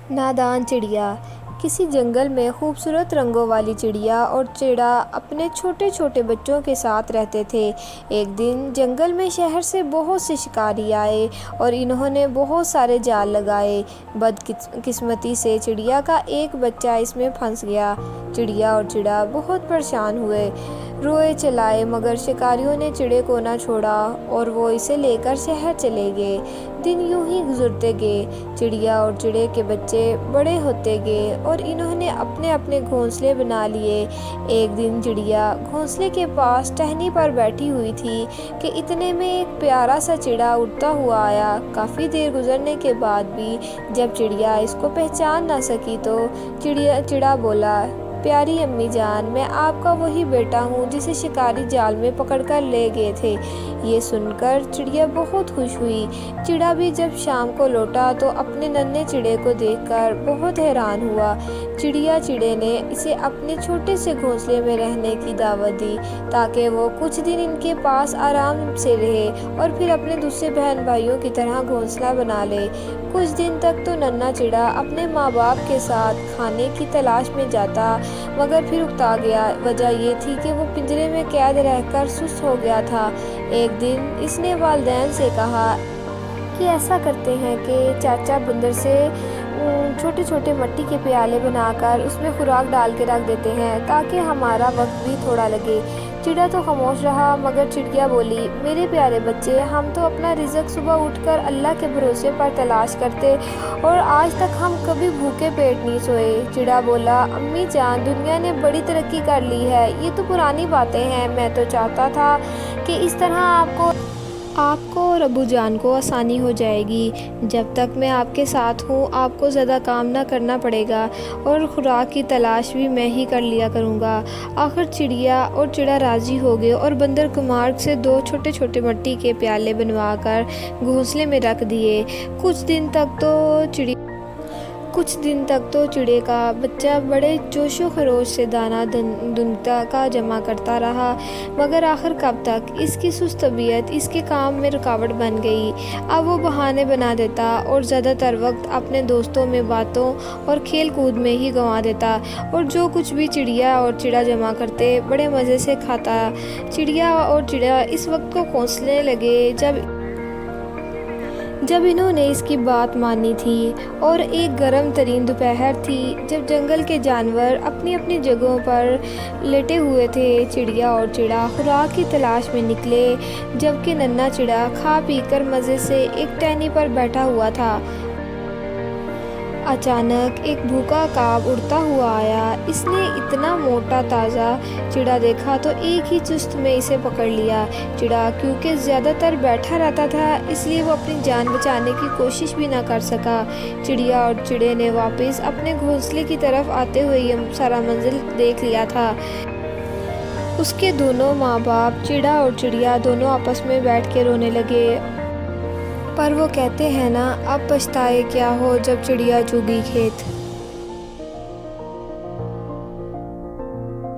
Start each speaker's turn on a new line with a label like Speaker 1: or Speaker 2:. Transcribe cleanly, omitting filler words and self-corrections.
Speaker 1: نادان چڑیا۔ کسی جنگل میں خوبصورت رنگوں والی چڑیا اور چڑا اپنے چھوٹے چھوٹے بچوں کے ساتھ رہتے تھے۔ ایک دن جنگل میں شہر سے بہت سے شکاری آئے اور انہوں نے بہت سارے جال لگائے۔ بدقسمتی سے چڑیا کا ایک بچہ اس میں پھنس گیا۔ چڑیا اور چڑا بہت پریشان ہوئے، روئے چلائے، مگر شکاریوں نے چڑے کو نہ چھوڑا اور وہ اسے لے کر شہر چلے گئے۔ دن یوں ہی گزرتے گئے۔ چڑیا اور چڑے کے بچے بڑے ہوتے گئے اور انہوں نے اپنے اپنے گھونسلے بنا لیے۔ ایک دن چڑیا گھونسلے کے پاس ٹہنی پر بیٹھی ہوئی تھی کہ اتنے میں ایک پیارا سا چڑا اڑتا ہوا آیا۔ کافی دیر گزرنے کے بعد بھی جب چڑیا اس کو پہچان نہ سکی تو چڑا بولا، پیاری امی جان، میں آپ کا وہی بیٹا ہوں جسے شکاری جال میں پکڑ کر لے گئے تھے۔ یہ سن کر چڑیا بہت خوش ہوئی۔ چڑا بھی جب شام کو لوٹا تو اپنے ننھے چڑے کو دیکھ کر بہت حیران ہوا۔ چڑے نے اسے اپنے چھوٹے سے گھونسلے میں رہنے کی دعوت دی تاکہ وہ کچھ دن ان کے پاس آرام سے رہے اور پھر اپنے دوسرے بہن بھائیوں کی طرح گھونسلہ بنا لے۔ کچھ دن تک تو ننھا چڑا اپنے ماں باپ کے ساتھ کھانے کی تلاش میں جاتا مگر پھر اکتا گیا۔ وجہ یہ تھی کہ وہ پنجرے میں قید رہ کر سست ہو گیا تھا۔ ایک دن اس نے والدین سے کہا کہ ایسا کرتے ہیں کہ چاچا بندر سے چھوٹے چھوٹے مٹی کے پیالے بنا کر اس میں خوراک ڈال کے رکھ دیتے ہیں تاکہ ہمارا وقت بھی تھوڑا لگے۔ چڑا تو خاموش رہا مگر چڑیا بولی، میرے پیارے بچے، ہم تو اپنا رزق صبح اٹھ کر اللہ کے بھروسے پر تلاش کرتے اور آج تک ہم کبھی بھوکے پیٹ نہیں سوئے۔ چڑا بولا، امی جان، دنیا نے بڑی ترقی کر لی ہے، یہ تو پرانی باتیں ہیں۔ میں تو چاہتا تھا کہ اس طرح آپ کو اور ابو جان کو آسانی ہو جائے گی۔ جب تک میں آپ کے ساتھ ہوں آپ کو زیادہ کام نہ کرنا پڑے گا اور خوراک کی تلاش بھی میں ہی کر لیا کروں گا۔ آخر چڑیا اور چڑا راضی ہو گئے اور بندر کمار سے 2 چھوٹے چھوٹے مٹی کے پیالے بنوا کر گھونسلے میں رکھ دیے۔ کچھ دن تک تو چڑے کا بچہ بڑے جوش و خروش سے دانہ دنتا کا جمع کرتا رہا مگر آخر کب تک؟ اس کی سست طبیعت اس کے کام میں رکاوٹ بن گئی۔ اب وہ بہانے بنا دیتا اور زیادہ تر وقت اپنے دوستوں میں باتوں اور کھیل کود میں ہی گنوا دیتا اور جو کچھ بھی چڑیا اور چڑا جمع کرتے بڑے مزے سے کھاتا۔ چڑیا اور چڑا اس وقت کو کوسنے لگے جب انہوں نے اس کی بات مانی تھی اور ایک گرم ترین دوپہر تھی جب جنگل کے جانور اپنی اپنی جگہوں پر لیٹے ہوئے تھے۔ چڑیا اور چڑا خوراک کی تلاش میں نکلے جبکہ ننھا چڑا کھا پی کر مزے سے ایک ٹہنی پر بیٹھا ہوا تھا۔ اچانک ایک بھوکا عقاب اڑتا ہوا آیا۔ اس نے اتنا موٹا تازہ چڑا دیکھا تو ایک ہی چست میں اسے پکڑ لیا۔ چڑا کیونکہ زیادہ تر بیٹھا رہتا تھا اس لیے وہ اپنی جان بچانے کی کوشش بھی نہ کر سکا۔ چڑیا اور چڑے نے واپس اپنے گھونسلے کی طرف آتے ہوئے یہ سارا منظر دیکھ لیا تھا۔ اس کے دونوں ماں باپ چڑا اور چڑیا دونوں آپس میں بیٹھ کے رونے لگے۔ پر وہ کہتے ہیں نا، اب پچھتائے کیا ہو جب چڑیا چگی کھیت۔